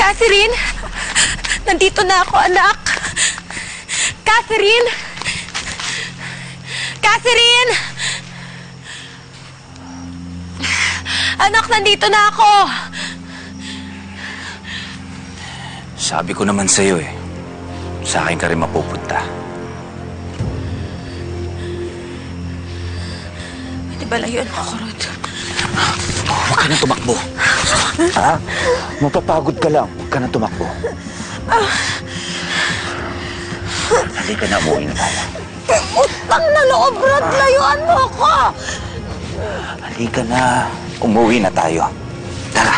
Catherine! Nandito na ako, anak! Catherine! Catherine! Anak, nandito na ako! Sabi ko naman sa'yo eh, sa akin ka rin mapupunta. Pwede ba layuan mo ako, Rod? Huwag ka nang tumakbo. Ha? Mapapagod ka lang. Huwag ka nang tumakbo. Halika na, umuwi na tayo. Utang na loob, Rod! Layuan mo ako! Halika na. Umuwi na tayo. Tara.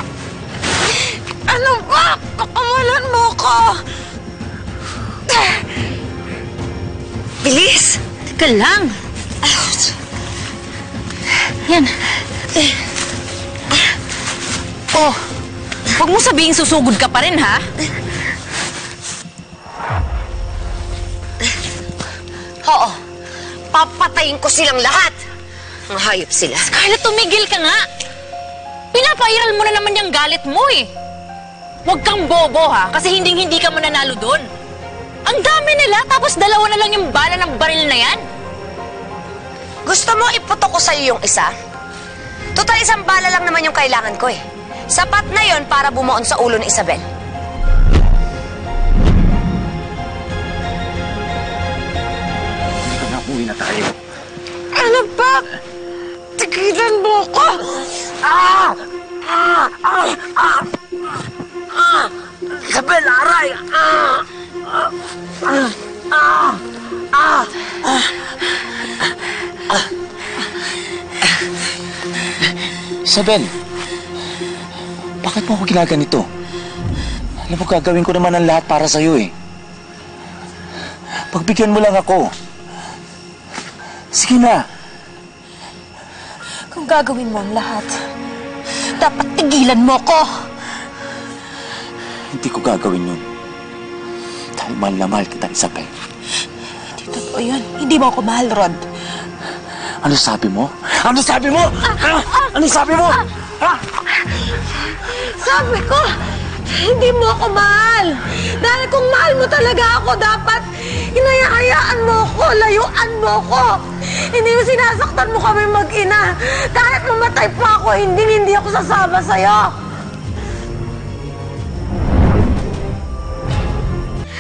Ano ba? Kakawalan mo ako! Bilis! Teka lang. Yan. Oh, huwag mo sabihing susugod ka pa rin, ha? Oo. Papatayin ko silang lahat. Ang hayop sila. Scarlett, tumigil ka nga. Pinapairal mo na naman yung galit mo, eh. Huwag kang bobo, ha? Kasi hindi ka mananalo doon. Ang dami nila, tapos dalawa na lang yung bala ng baril na yan. Gusto mo iputok ko sa'yo yung isa? Total, isang bala lang naman yung kailangan ko, eh. Sapat na yon para bumuon sa ulo ni Isabel. Halika na, umuwi na tayo. Ano ba? Tigilan mo ako! Isabel, aray! Isabel, bakit mo ako ginaganito? Alam mo, gagawin ko naman ang lahat para sa'yo eh. Pagbigyan mo lang ako. Sige na. Kung gagawin mo ang lahat, dapat tigilan mo ko! Hindi ko gagawin yun. Dahil mahal na mahal kita, Isabel. Hindi totoo yun. Hindi mo ako mahal, Rod. Ano sabi mo? Ano sabi mo? Ano sabi mo? Sabi ko, hindi mo ako mahal. Dahil kung mahal mo talaga ako, dapat hinayaan mo ako, layuan mo ako. Hindi mo sinasaktan mo kami mag-ina. Kahit mamatay pa ako, hindi ako sasama sa'yo.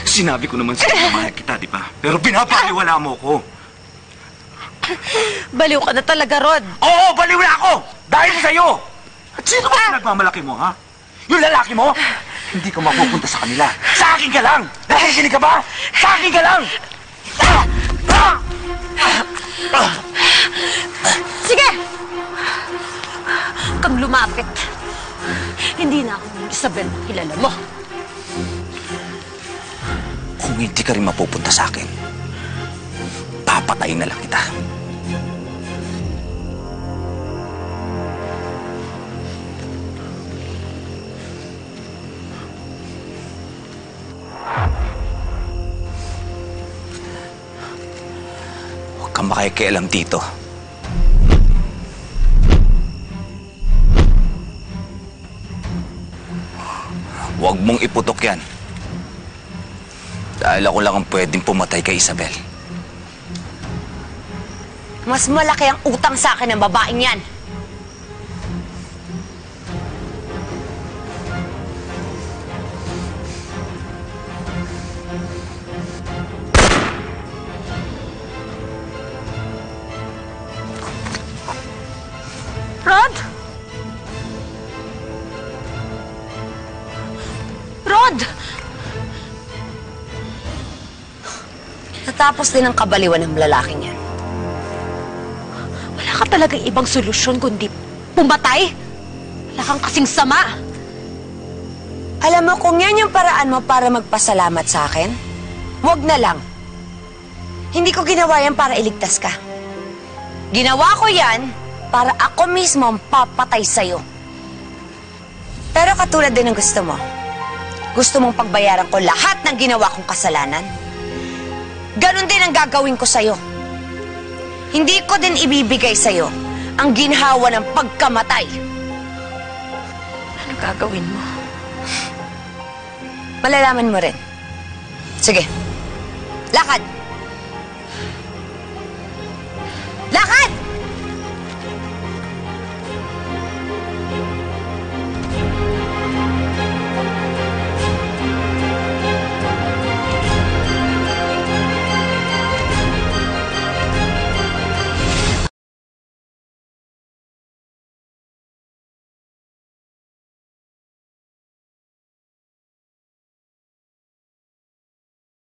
Sinabi ko naman sa'yo na mahal kita, di ba? Pero pinapaliwala mo ko. Baliw ka na talaga, Rod. Oo, baliw na ako! Dahil sa'yo! At sino ba pinagmamalaki mo, ha? Yung lalaki mo? Hindi ka mapupunta sa kanila. Sa akin ka lang! Nakikinig ka ba? Sa akin ka lang! Sige! Huwag kang lumapit. Hindi na ako yung Isabel na kilala mo. Kung hindi ka rin mapupunta sa akin, papatayin na lang kita. Huwag kang makikialam dito. Huwag mong iputok yan. Dahil ako lang ang pwedeng pumatay kay Isabel. Mas malaki ang utang sa akin ng babaeng yan. Rod? Rod! Natapos din ang kabaliwan ng lalaking yan. Wala ka talagang ibang solusyon kundi pumatay? Wala kang kasing sama. Alam mo, kung yan yung paraan mo para magpasalamat sa akin, wag na lang. Hindi ko ginawa yan para iligtas ka. Ginawa ko yan para ako mismo ang papatay sa'yo. Pero katulad din ng gusto mo. Gusto mong pagbayaran ko lahat ng ginawa kong kasalanan? Ganon din ang gagawin ko sa'yo. Hindi ko din ibibigay sa'yo ang ginhawa ng pagkamatay. Ano gagawin mo? malalaman mo rin. Sige, lakad!